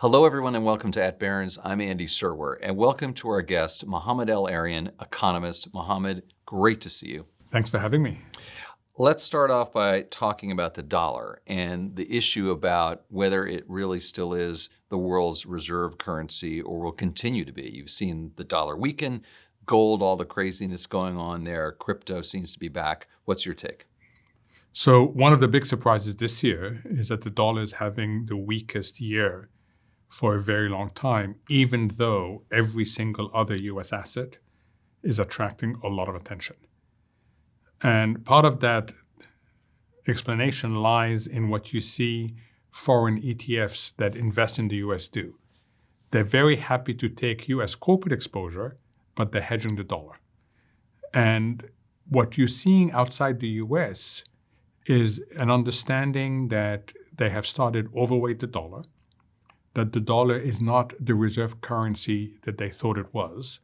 Hello, everyone, and welcome to At Barrons. I'm Andy Serwer, and welcome to our guest, Mohamed El-Erian, economist. Mohamed, great to see you. Thanks for having me. Let's start off by talking about the dollar and the issue about whether it really still is the world's reserve currency or will continue to be. You've seen the dollar weaken, gold, all the craziness going on there. Crypto seems to be back. What's your take? So one of the big surprises this year is that the dollar is having the weakest year for a very long time, even though every single other US asset is attracting a lot of attention. And part of that explanation lies in what you see foreign ETFs that invest in the US do. They're very happy to take US corporate exposure, but they're hedging the dollar. And what you're seeing outside the US is an understanding that they have started overweight the dollar, that the dollar is not the reserve currency that they thought it was.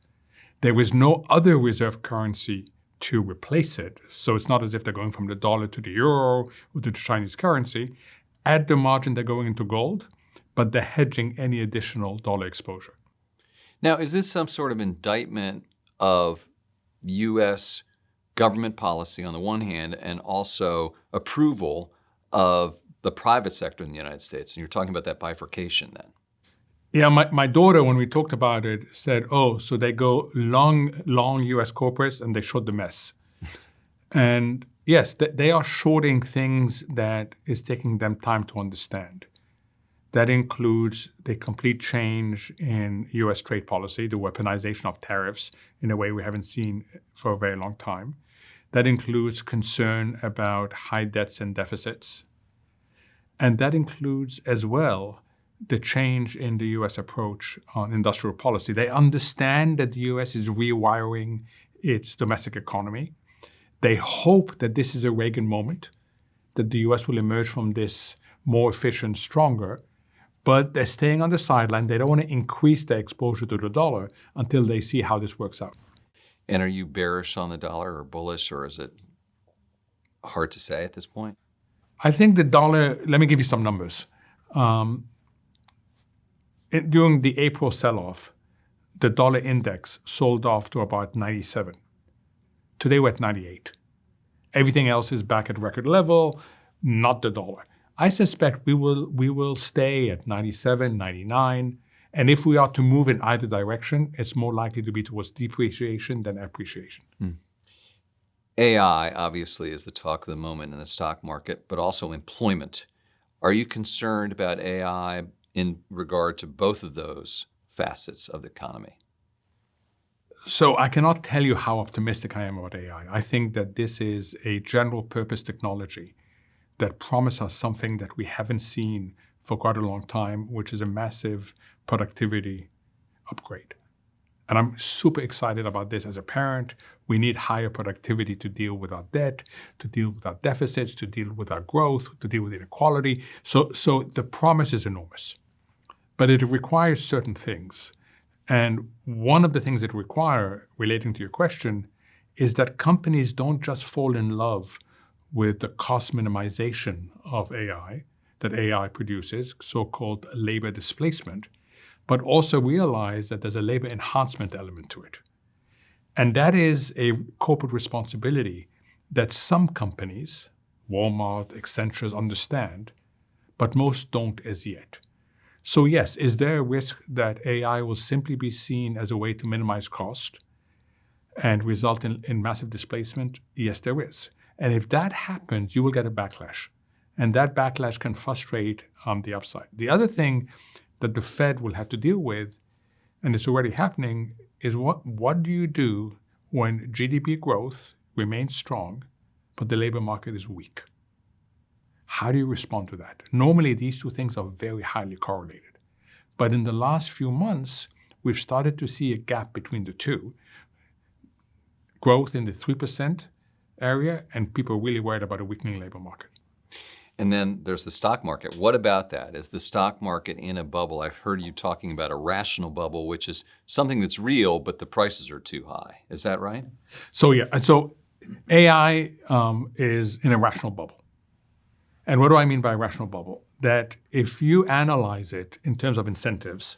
There is no other reserve currency to replace it. So it's not as if they're going from the dollar to the euro or to the Chinese currency. At the margin, they're going into gold, but they're hedging any additional dollar exposure. Now, is this some sort of indictment of U.S. government policy on the one hand and also approval of the private sector in the United States? And you're talking about that bifurcation then. Yeah, my daughter, when we talked about it, said, oh, so they go long U.S. corporates and they short the mess. And yes, they are shorting things that is taking them time to understand. That includes the complete change in U.S. trade policy, the weaponization of tariffs in a way we haven't seen for a very long time. That includes concern about high debts and deficits. And that includes as well the change in the U.S. approach on industrial policy. They understand that the U.S. is rewiring its domestic economy. They hope that this is a Reagan moment, that the U.S. will emerge from this more efficient, stronger, but they're staying on the sideline. They don't want to increase their exposure to the dollar until they see how this works out. And are you bearish on the dollar or bullish, or is it hard to say at this point? I think the dollar, let me give you some numbers. During the April sell-off, the dollar index sold off to about 97. Today we're at 98. Everything else is back at record level, not the dollar. I suspect we will stay at 97, 99. And if we are to move in either direction, it's more likely to be towards depreciation than appreciation. AI obviously is the talk of the moment in the stock market, but also employment. Are you concerned about AI in regard to both of those facets of the economy? So I cannot tell you how optimistic I am about AI. I think that this is a general purpose technology that promises us something that we haven't seen for quite a long time, which is a massive productivity upgrade. And I'm super excited about this as a parent. We need higher productivity to deal with our debt, to deal with our deficits, to deal with our growth, to deal with inequality. So the promise is enormous. But it requires certain things. And one of the things it requires, relating to your question, is that companies don't just fall in love with the cost minimization of AI that AI produces, so-called labor displacement, but also realize that there's a labor enhancement element to it. And that is a corporate responsibility that some companies, Walmart, Accenture, understand, but most don't as yet. So yes, is there a risk that AI will simply be seen as a way to minimize cost and result in massive displacement? Yes, there is. And if that happens, you will get a backlash. And that backlash can frustrate the upside. The other thing that the Fed will have to deal with, and it's already happening, is what do you do when GDP growth remains strong, but the labor market is weak? How do you respond to that? Normally, these two things are very highly correlated. But in the last few months, we've started to see a gap between the two. Growth in the 3% area, and people are really worried about a weakening labor market. And then there's the stock market. What about that? Is the stock market in a bubble? I've heard you talking about a rational bubble, which is something that's real, but the prices are too high. Is that right? So AI is in a rational bubble. And what do I mean by a rational bubble? that if you analyze it in terms of incentives,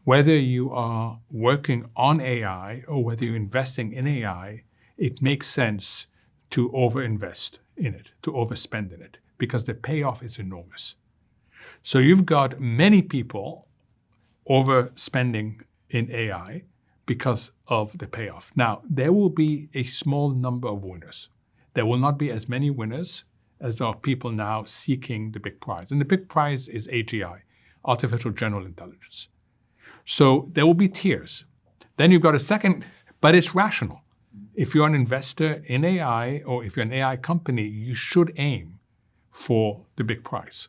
whether you are working on AI or whether you're investing in AI, it makes sense to overinvest in it, to overspend in it, because the payoff is enormous. So you've got many people overspending in AI because of the payoff. Now, there will be a small number of winners. There will not be as many winners as there are people now seeking the big prize. And the big prize is AGI, artificial general intelligence. So there will be tiers. Then you've got a second, but it's rational. If you're an investor in AI or if you're an AI company, you should aim for the big prize.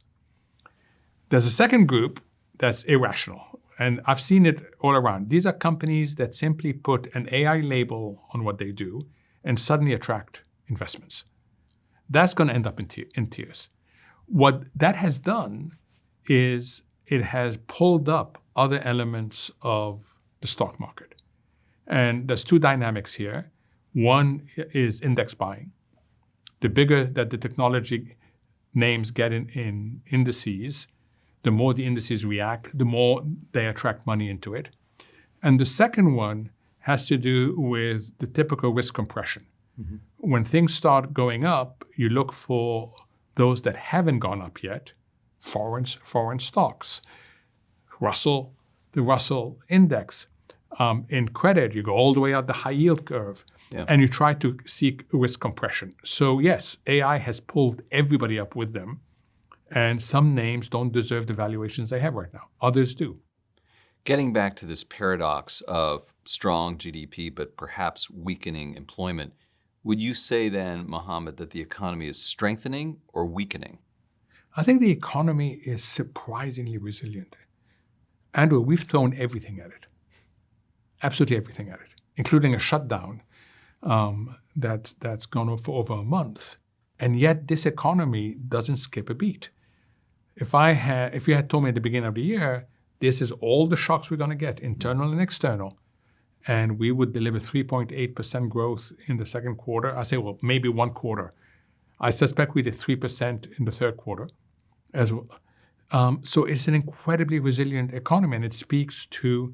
There's a second group that's irrational. And I've seen it all around. These are companies that simply put an AI label on what they do and suddenly attract investments. That's going to end up in tears. What that has done is it has pulled up other elements of the stock market. And there's two dynamics here. One is index buying. The bigger that the technology names get in indices, the more the indices react, the more they attract money into it. And the second one has to do with the typical risk compression. Mm-hmm. When things start going up, you look for those that haven't gone up yet, foreign stocks, the Russell index. In credit, you go all the way out the high yield curve, and you try to seek risk compression. So yes, AI has pulled everybody up with them. And some names don't deserve the valuations they have right now. Others do. Getting back to this paradox of strong GDP, but perhaps weakening employment, would you say then, Mohamed, that the economy is strengthening or weakening? I think the economy is surprisingly resilient. Andrew, we've thrown everything at it. Absolutely everything at it, including a shutdown that's gone on for over a month. And yet this economy doesn't skip a beat. If you had told me at the beginning of the year, this is all the shocks we're going to get, internal and external, and we would deliver 3.8% growth in the second quarter, I say, well, maybe one quarter. I suspect we did 3% in the third quarter as well. So it's an incredibly resilient economy, and it speaks to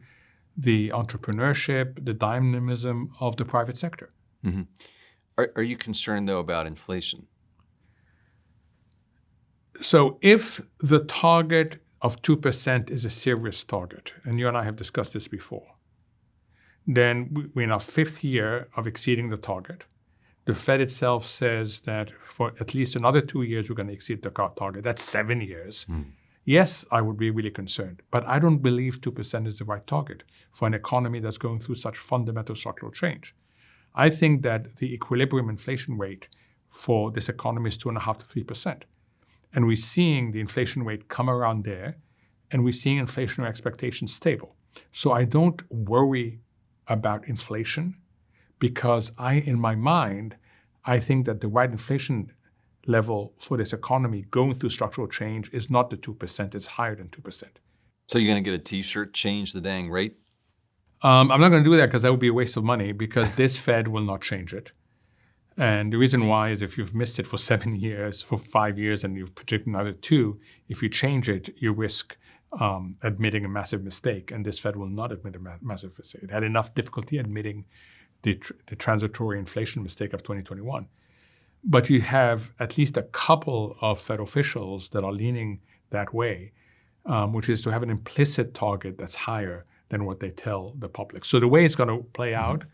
the entrepreneurship, the dynamism of the private sector. Mm-hmm. Are you concerned, though, about inflation? So if the target of 2% is a serious target, and you and I have discussed this before, then we're in our fifth year of exceeding the target. The Fed itself says that for at least another 2 years, we're going to exceed the target. That's 7 years. Yes, I would be really concerned, but I don't believe 2% is the right target for an economy that's going through such fundamental structural change. I think that the equilibrium inflation rate for this economy is 2.5% to 3%. And we're seeing the inflation rate come around there, and we're seeing inflationary expectations stable. So I don't worry about inflation because in my mind, I think that the right inflation level for this economy going through structural change is not the 2%, it's higher than 2%. So you're going to get a T-shirt, change the dang rate? I'm not going to do that because that would be a waste of money because this Fed will not change it. And the reason why is if you've missed it for 7 years, for 5 years, and you've projected another 2, if you change it, you risk admitting a massive mistake. And this Fed will not admit a massive mistake. It had enough difficulty admitting the transitory inflation mistake of 2021. But you have at least a couple of Fed officials that are leaning that way, which is to have an implicit target that's higher than what they tell the public. So the way it's going to play out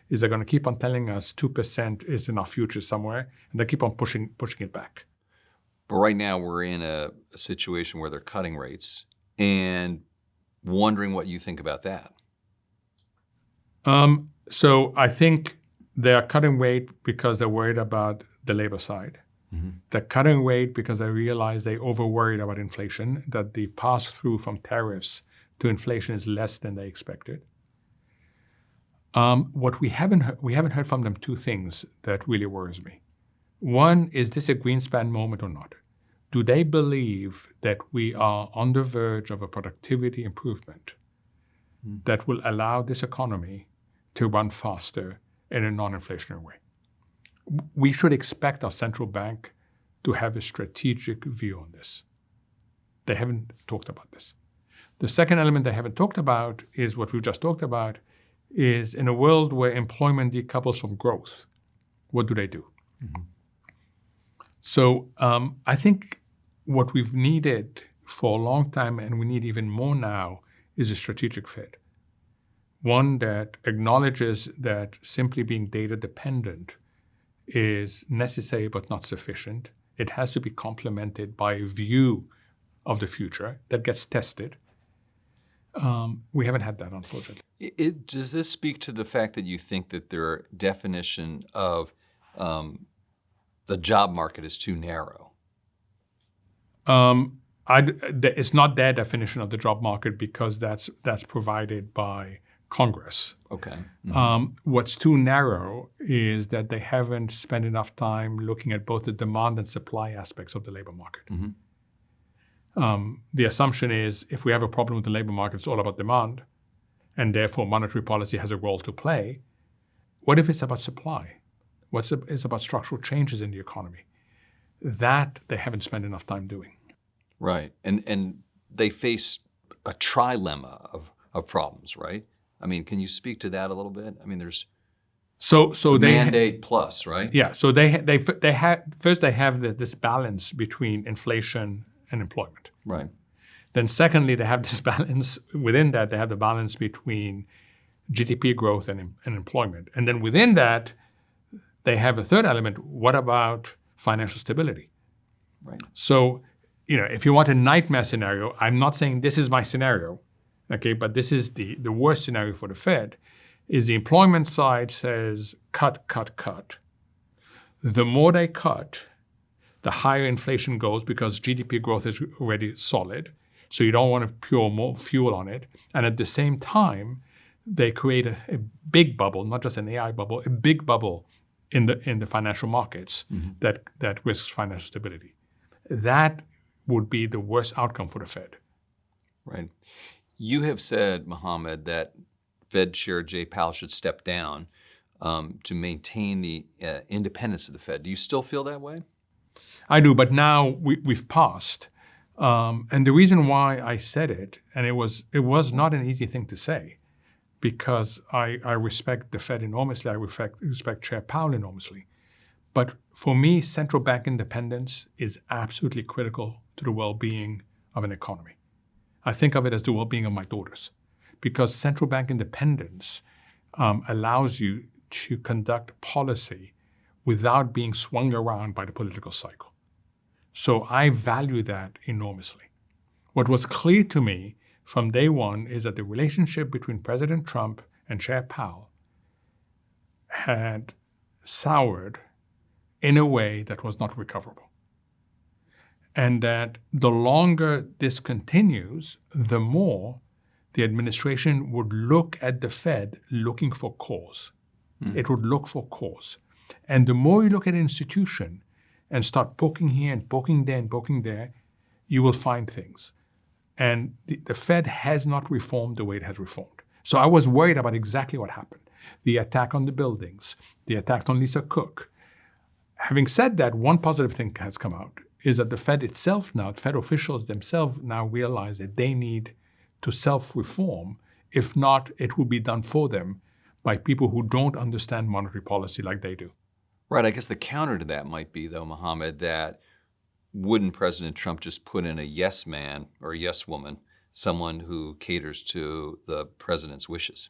is they're going to keep on telling us 2% is in our future somewhere, and they keep on pushing it back. But right now we're in a situation where they're cutting rates and wondering what you think about that. So I think they are cutting rate because they're worried about the labor side. Mm-hmm. They're cutting rate because they realize they over-worried about inflation, that the pass-through from tariffs to inflation is less than they expected. What we haven't heard from them two things that really worries me. One, is this a Greenspan moment or not? Do they believe that we are on the verge of a productivity improvement that will allow this economy to run faster in a non-inflationary way? We should expect our central bank to have a strategic view on this. They haven't talked about this. The second element they haven't talked about is what we've just talked about, is in a world where employment decouples from growth, what do they do? Mm-hmm. So I think what we've needed for a long time, and we need even more now, is a strategic Fed. One that acknowledges that simply being data dependent is necessary but not sufficient. It has to be complemented by a view of the future that gets tested. We haven't had that, unfortunately. Does this speak to the fact that you think that their definition of the job market is too narrow? It's not their definition of the job market because that's provided by Congress. Okay. Mm-hmm. What's too narrow is that they haven't spent enough time looking at both the demand and supply aspects of the labor market. Mm-hmm. The assumption is if we have a problem with the labor market, it's all about demand, and therefore monetary policy has a role to play. What if it's about supply? It's about structural changes in the economy? That they haven't spent enough time doing. Right. And they face a trillemma of problems, right? I mean, can you speak to that a little bit? I mean, there's the mandate plus, right? Yeah. So they have this balance between inflation and employment. Right. Then secondly, they have this balance within that. They have the balance between GDP growth and employment. And then within that, they have a third element. What about financial stability? Right. So, if you want a nightmare scenario, I'm not saying this is my scenario, okay, but this is the worst scenario for the Fed, is the employment side says cut, cut, cut. The more they cut, the higher inflation goes because GDP growth is already solid. So you don't want to pour more fuel on it. And at the same time, they create a big bubble, not just an AI bubble, a big bubble in the financial markets mm-hmm. that risks financial stability. That would be the worst outcome for the Fed. Right. You have said, Mohamed, that Fed Chair Jay Powell should step down to maintain the independence of the Fed. Do you still feel that way? I do, but now we've passed. And the reason why I said it, and it was not an easy thing to say, because I respect the Fed enormously. I respect Chair Powell enormously. But for me, central bank independence is absolutely critical to the well-being of an economy. I think of it as the well-being of my daughters, because central bank independence allows you to conduct policy without being swung around by the political cycle. So I value that enormously. What was clear to me from day one is that the relationship between President Trump and Chair Powell had soured in a way that was not recoverable. And that the longer this continues, the more the administration would look at the Fed looking for cause. It would look for cause. And the more you look at an institution and start poking here and poking there and poking there, you will find things. And the Fed has not reformed the way it has reformed. So I was worried about exactly what happened. The attack on the buildings, the attack on Lisa Cook. Having said that, one positive thing has come out is that the Fed itself now, Fed officials themselves now realize that they need to self-reform. If not, it will be done for them by people who don't understand monetary policy like they do. Right. I guess the counter to that might be, though, Mohamed, that wouldn't President Trump just put in a yes man or a yes woman, someone who caters to the president's wishes?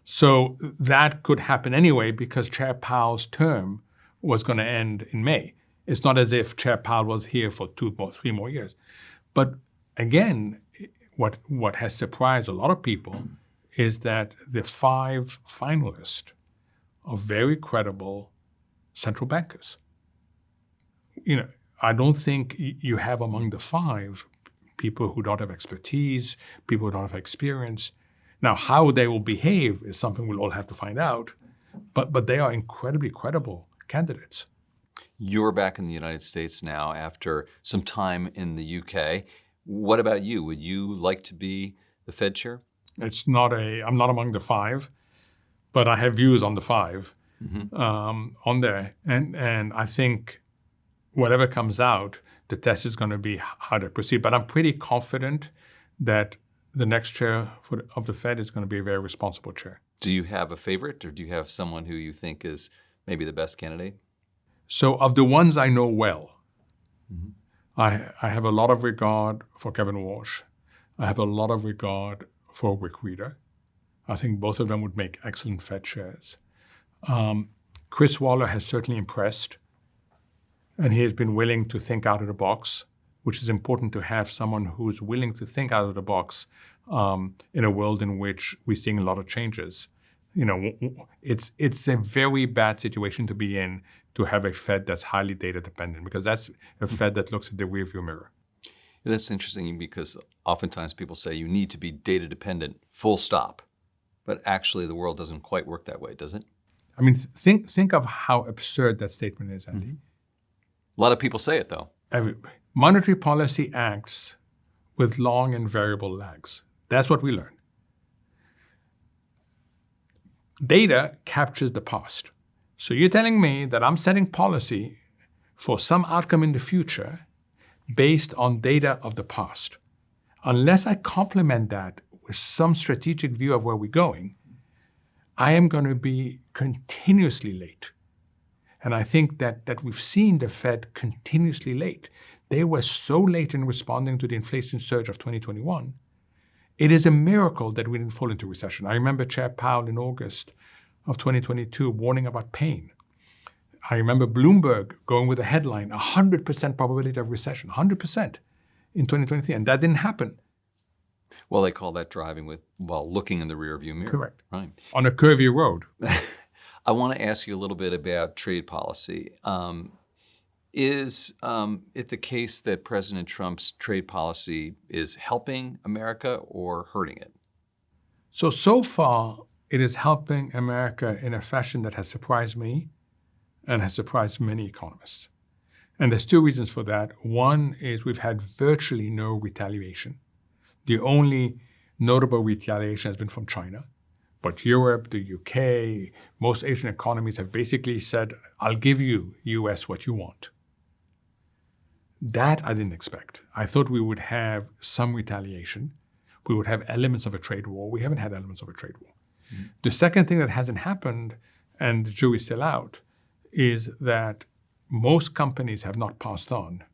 So that could happen anyway because Chair Powell's term was going to end in May. It's not as if Chair Powell was here for 3 more years. But again, what has surprised a lot of people is that the 5 finalists are very credible central bankers. I don't think you have among the 5 people who don't have expertise, people who don't have experience. Now, how they will behave is something we'll all have to find out, but they are incredibly credible candidates. You're back in the United States now after some time in the UK. What about you? Would you like to be the Fed chair? I'm not among the 5, but I have views on the 5 on there. And I think whatever comes out, The test is going to be how to proceed. But I'm pretty confident that the next chair of the Fed is going to be a very responsible chair. Do you have a favorite, or do you have someone who you think is maybe the best candidate? So of the ones I know well, I have a lot of regard for Kevin Walsh. I have a lot of regard for Rick Rieder. I think both of them would make excellent Fed chairs. Chris Waller has certainly impressed, and he has been willing to think out of the box, which is important to have someone who's willing to think out of the box in a world in which we're seeing a lot of changes. You know, it's a very bad situation to be in to have a Fed that's highly data dependent, because that's a Fed that looks at the rearview mirror. That's interesting, because oftentimes people say you need to be data dependent, full stop. But actually the world doesn't quite work that way, does it? I mean, think of how absurd that statement is, Andy. A lot of people say it, though. Monetary policy acts with long and variable lags. That's what we learn. Data captures the past. So you're telling me that I'm setting policy for some outcome in the future based on data of the past. Unless I complement that with some strategic view of where we're going, I am going to be continuously late. And I think that we've seen the Fed continuously late. They were so late in responding to the inflation surge of 2021. It is a miracle that we didn't fall into recession. I remember Chair Powell in August of 2022 warning about pain. I remember Bloomberg going with a headline, 100% probability of recession, 100% in 2023, and that didn't happen. Well, they call that driving while looking in the rearview mirror. Correct. Right. On a curvy road. I want to ask you a little bit about trade policy. Is it the case that President Trump's trade policy is helping America or hurting it? So far, it is helping America in a fashion that has surprised me and has surprised many economists. And there's two reasons for that. One is we've had virtually no retaliation. The only notable retaliation has been from China. But Europe, the UK, most Asian economies have basically said, I'll give you, US, what you want. That I didn't expect. I thought we would have some retaliation. We would have elements of a trade war. We haven't had elements of a trade war. Mm-hmm. The second thing that hasn't happened, and the jury's still out, is that most companies have not passed on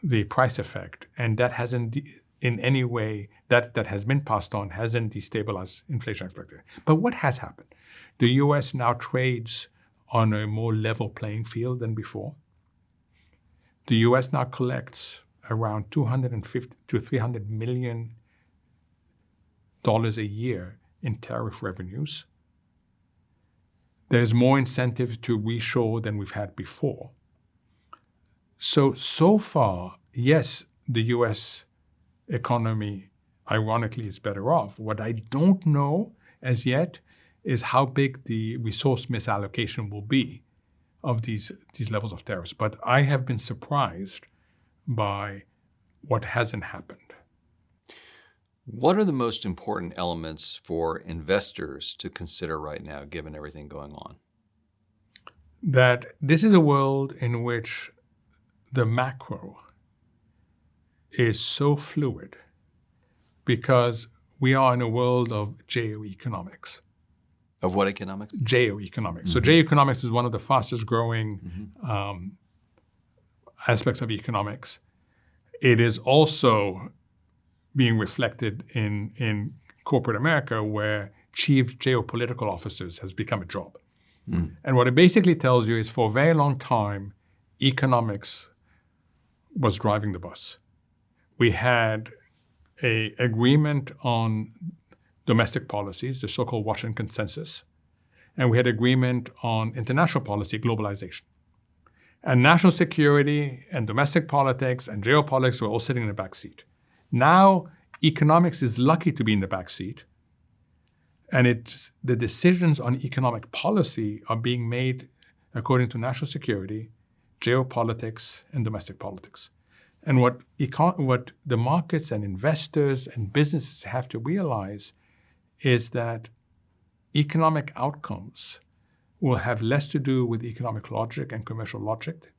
the price effect, and that hasn't in any way, that has been passed on hasn't destabilized inflation expectations. But what has happened? The US now trades on a more level playing field than before. The US now collects around $250 to $300 million a year in tariff revenues. There's more incentive to reshore than we've had before. So far, yes, the US economy, ironically, is better off. What I don't know as yet is how big the resource misallocation will be of these levels of tariffs. But I have been surprised by what hasn't happened. What are the most important elements for investors to consider right now, given everything going on? That this is a world in which the macro is so fluid because we are in a world of geoeconomics. Of what economics? Geoeconomics. Mm-hmm. So geoeconomics is one of the fastest growing aspects of economics. It is also being reflected in corporate America, where chief geopolitical officers has become a job. Mm. And what it basically tells you is for a very long time, economics was driving the bus. We had an agreement on domestic policies, the so-called Washington Consensus, and we had agreement on international policy, globalization. And national security and domestic politics and geopolitics were all sitting in the back seat. Now, economics is lucky to be in the back seat, and the decisions on economic policy are being made according to national security, geopolitics, and domestic politics. And what the markets and investors and businesses have to realize is that economic outcomes will have less to do with economic logic and commercial logic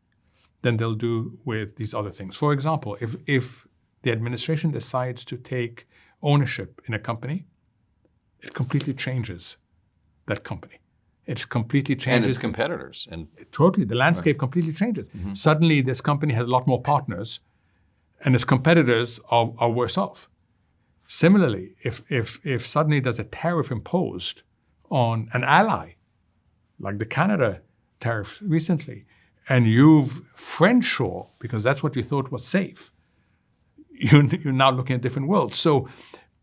than they'll do with these other things. For example, if the administration decides to take ownership in a company, it completely changes that company. It completely changes. And its competitors. And totally, the landscape completely changes. Suddenly, this company has a lot more partners, and its competitors are worse off. Similarly, if suddenly there's a tariff imposed on an ally, like the Canada tariff recently, and you've friendshore, because that's what you thought was safe, you're now looking at a different world. So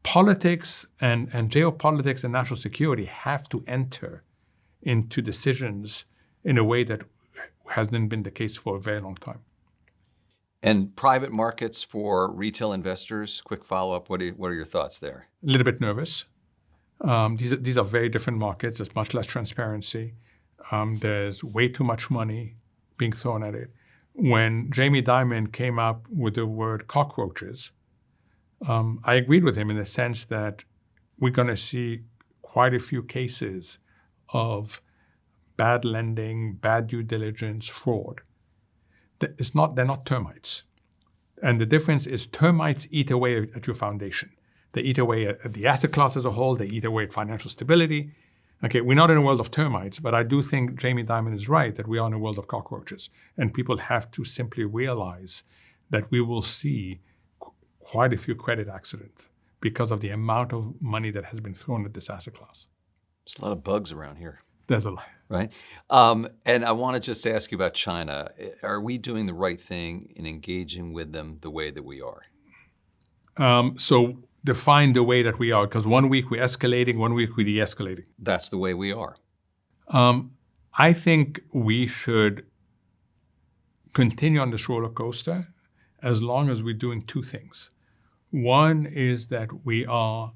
politics and geopolitics and national security have to enter into decisions in a way that hasn't been the case for a very long time. And private markets for retail investors, quick follow-up, what are your thoughts there? A little bit nervous. These are very different markets. There's much less transparency. There's way too much money being thrown at it. When Jamie Dimon came up with the word cockroaches, I agreed with him in the sense that we're going to see quite a few cases of bad lending, bad due diligence, fraud. They're not termites. And the difference is termites eat away at your foundation. They eat away at the asset class as a whole. They eat away at financial stability. Okay, we're not in a world of termites, but I do think Jamie Dimon is right that we are in a world of cockroaches. And people have to simply realize that we will see quite a few credit accidents because of the amount of money that has been thrown at this asset class. There's a lot of bugs around here. There's a lot. Right? And I want to just ask you about China. Are we doing the right thing in engaging with them the way that we are? So define the way that we are, because 1 week we're escalating, 1 week we're de-escalating. That's the way we are. I think we should continue on this roller coaster as long as we're doing two things. One is that we are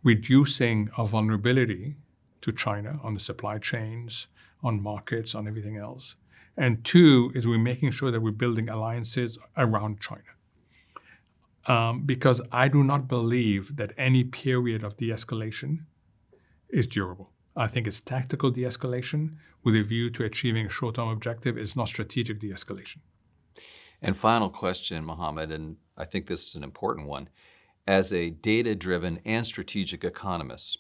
reducing our vulnerability to China on the supply chains, on markets, on everything else. And two is we're making sure that we're building alliances around China. Because I do not believe that any period of de-escalation is durable. I think it's tactical de-escalation with a view to achieving a short-term objective. It's not strategic de-escalation. And final question, Mohamed, and I think this is an important one. As a data-driven and strategic economist,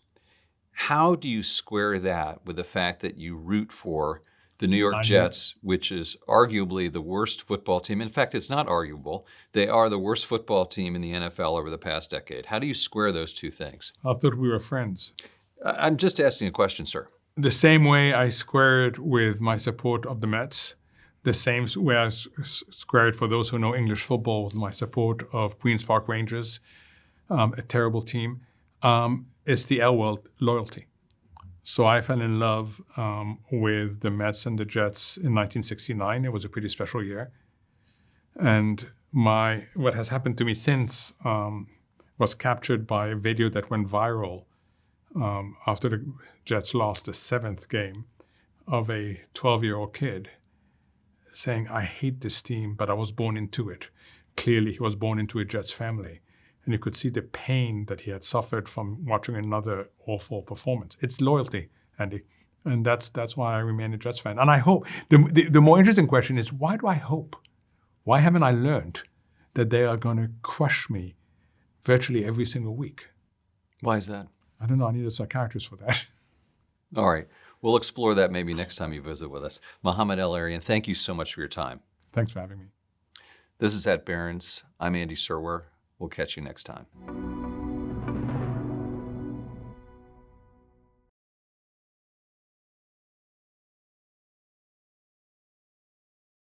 how do you square that with the fact that you root for the New York Jets, which is arguably the worst football team? In fact, it's not arguable. They are the worst football team in the NFL over the past decade. How do you square those two things? I thought we were friends. I'm just asking a question, sir. The same way I square it with my support of the Mets, the same way I square it for those who know English football with my support of Queen's Park Rangers, a terrible team. It's the L world, loyalty. So I fell in love with the Mets and the Jets in 1969. It was a pretty special year. And what has happened to me since was captured by a video that went viral after the Jets lost the 7th game of a 12-year-old kid saying, "I hate this team, but I was born into it." Clearly, he was born into a Jets family. And you could see the pain that he had suffered from watching another awful performance. It's loyalty, Andy. And that's why I remain a Jets fan. And I hope, the more interesting question is, why do I hope? Why haven't I learned that they are going to crush me virtually every single week? Why is that? I don't know. I need a psychiatrist for that. All right. We'll explore that maybe next time you visit with us. Mohamed El-Erian, thank you so much for your time. Thanks for having me. This is at Barrons. I'm Andy Serwer. We'll catch you next time.